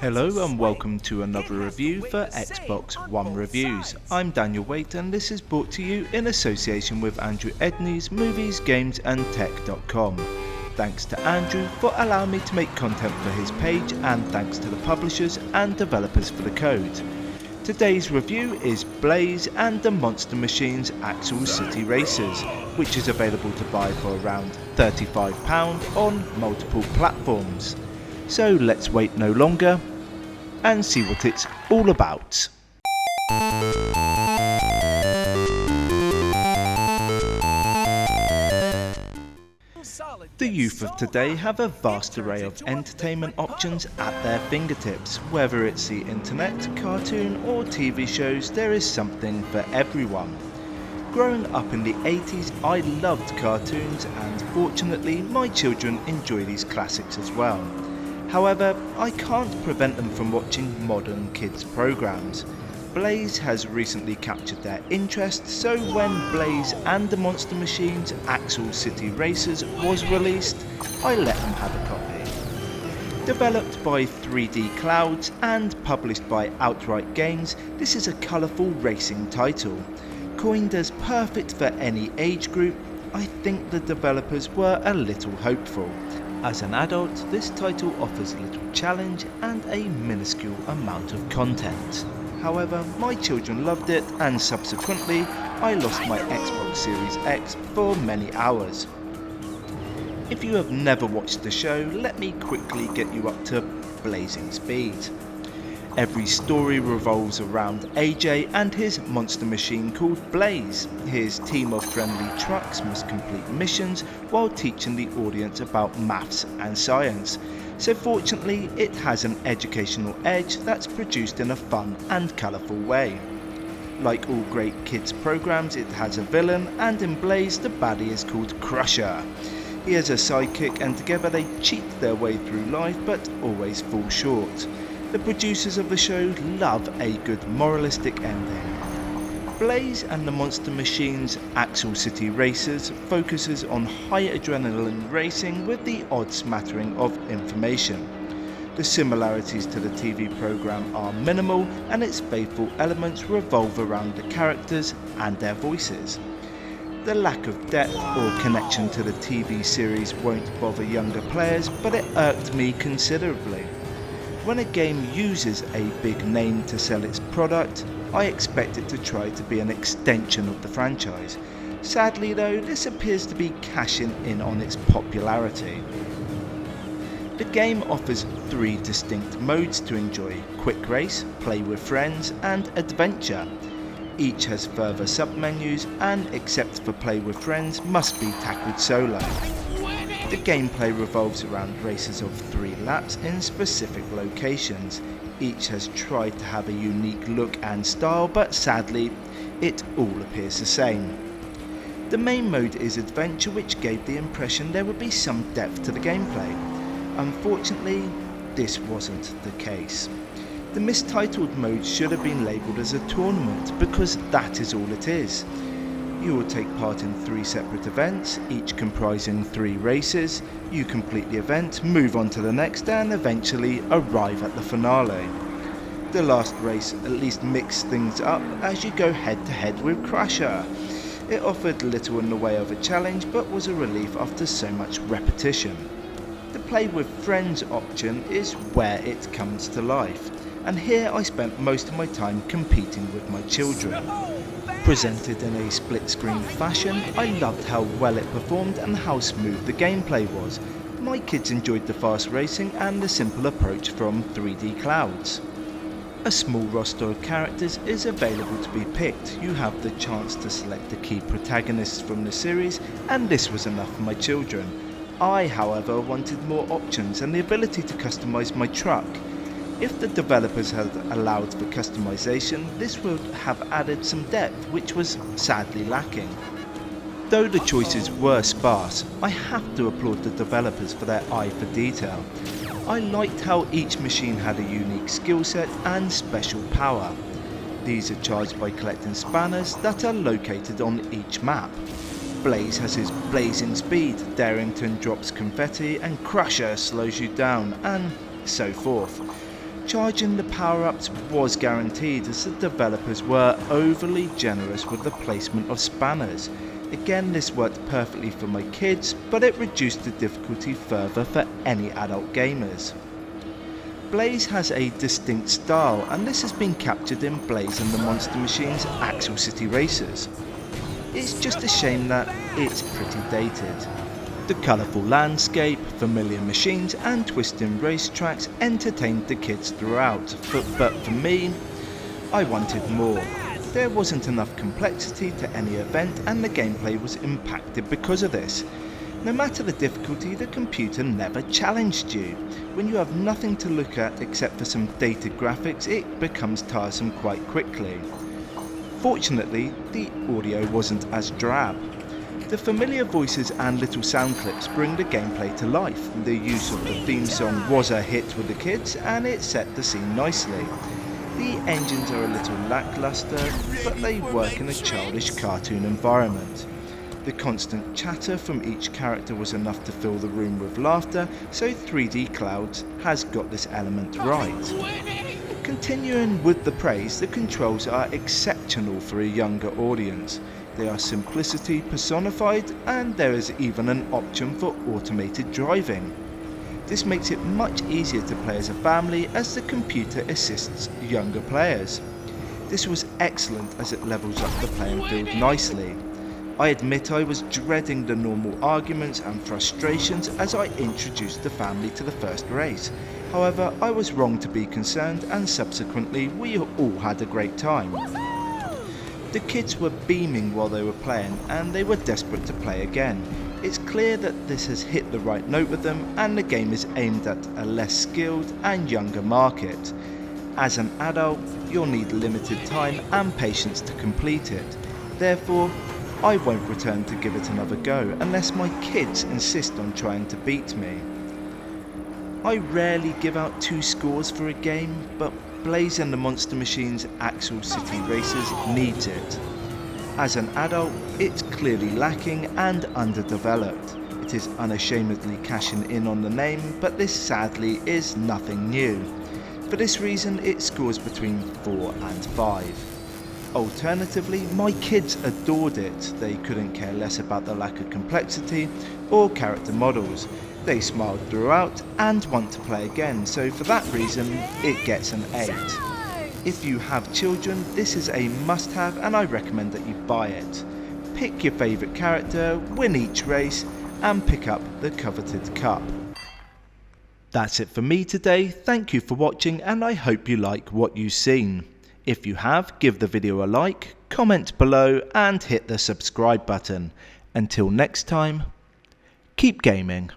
Hello and welcome to another review for Xbox One Reviews. I'm Daniel Waite and this is brought to you in association with Andrew Edney's Movies, Games and Tech.com. Thanks to Andrew for allowing me to make content for his page, and thanks to the publishers and developers for the code. Today's review is Blaze and the Monster Machines Axle City Racers, which is available to buy for around £35 on multiple platforms. So let's wait no longer and see what it's all about. The youth of today have a vast array of entertainment options at their fingertips. Whether it's the internet, cartoon or TV shows, there is something for everyone. Growing up in the 80s, I loved cartoons, and fortunately my children enjoy these classics as well. However, I can't prevent them from watching modern kids programs. Blaze has recently captured their interest, so when Blaze and the Monster Machines Axle City Racers was released, I let them have a copy. Developed by 3D Clouds and published by Outright Games, this is a colourful racing title. Coined as perfect for any age group, I think the developers were a little hopeful. As an adult, this title offers little challenge and a minuscule amount of content. However, my children loved it, and subsequently I lost my Xbox Series X for many hours. If you have never watched the show, let me quickly get you up to blazing speed. Every story revolves around AJ and his monster machine called Blaze. His team of friendly trucks must complete missions while teaching the audience about maths and science. So fortunately, it has an educational edge that's produced in a fun and colourful way. Like all great kids programs, it has a villain, and in Blaze the baddie is called Crusher. He has a sidekick, and together they cheat their way through life but always fall short. The producers of the show love a good moralistic ending. Blaze and the Monster Machines Axle City Racers focuses on high adrenaline racing with the odd smattering of information. The similarities to the TV program are minimal, and its faithful elements revolve around the characters and their voices. The lack of depth or connection to the TV series won't bother younger players, but it irked me considerably. When a game uses a big name to sell its product, I expect it to try to be an extension of the franchise. Sadly though, this appears to be cashing in on its popularity. The game offers 3 distinct modes to enjoy: quick race, play with friends and adventure. Each has further sub-menus, and except for play with friends, must be tackled solo. The gameplay revolves around races of 3 laps in specific locations. Each has tried to have a unique look and style, but sadly, it all appears the same. The main mode is Adventure, which gave the impression there would be some depth to the gameplay. Unfortunately, this wasn't the case. The mistitled mode should have been labelled as a tournament, because that is all it is. You will take part in 3 separate events, each comprising 3 races. You complete the event, move on to the next, and eventually arrive at the finale. The last race at least mixed things up, as you go head to head with Crusher. It offered little in the way of a challenge, but was a relief after so much repetition. The play with friends option is where it comes to life, and here I spent most of my time competing with my children. Presented in a split-screen fashion, I loved how well it performed and how smooth the gameplay was. My kids enjoyed the fast racing and the simple approach from 3D Clouds. A small roster of characters is available to be picked. You have the chance to select the key protagonists from the series, and this was enough for my children. I, however, wanted more options and the ability to customize my truck. If the developers had allowed for customization, this would have added some depth, which was sadly lacking. Though the choices were sparse, I have to applaud the developers for their eye for detail. I liked how each machine had a unique skill set and special power. These are charged by collecting spanners that are located on each map. Blaze has his blazing speed, Darrington drops confetti, and Crusher slows you down, and so forth. Charging the power-ups was guaranteed as the developers were overly generous with the placement of spanners. Again, this worked perfectly for my kids, but it reduced the difficulty further for any adult gamers. Blaze has a distinct style, and this has been captured in Blaze and the Monster Machine's Axle City Racers. It's just a shame that it's pretty dated. The colourful landscape, familiar machines and twisting racetracks entertained the kids throughout, but for me, I wanted more. There wasn't enough complexity to any event and the gameplay was impacted because of this. No matter the difficulty, the computer never challenged you. When you have nothing to look at except for some dated graphics, it becomes tiresome quite quickly. Fortunately, the audio wasn't as drab. The familiar voices and little sound clips bring the gameplay to life. The use of the theme song was a hit with the kids and it set the scene nicely. The engines are a little lackluster, but they work in a childish cartoon environment. The constant chatter from each character was enough to fill the room with laughter, so 3D Clouds has got this element right. Continuing with the praise, the controls are exceptional for a younger audience. They are simplicity personified, and there is even an option for automated driving. This makes it much easier to play as a family as the computer assists younger players. This was excellent as it levels up the playing field nicely. I admit I was dreading the normal arguments and frustrations as I introduced the family to the first race. However, I was wrong to be concerned and subsequently we all had a great time. The kids were beaming while they were playing and they were desperate to play again. It's clear that this has hit the right note with them and the game is aimed at a less skilled and younger market. As an adult, you'll need limited time and patience to complete it. Therefore, I won't return to give it another go unless my kids insist on trying to beat me. I rarely give out 2 scores for a game, but Blaze and the Monster Machine's Axle City Racers needs it. As an adult, it's clearly lacking and underdeveloped. It is unashamedly cashing in on the name, but this sadly is nothing new. For this reason, it scores between 4 and 5. Alternatively, my kids adored it. They couldn't care less about the lack of complexity or character models. They smiled throughout and want to play again, so for that reason, it gets an 8. If you have children, this is a must-have and I recommend that you buy it. Pick your favourite character, win each race, and pick up the coveted cup. That's it for me today. Thank you for watching and I hope you like what you've seen. If you have, give the video a like, comment below and hit the subscribe button. Until next time, keep gaming.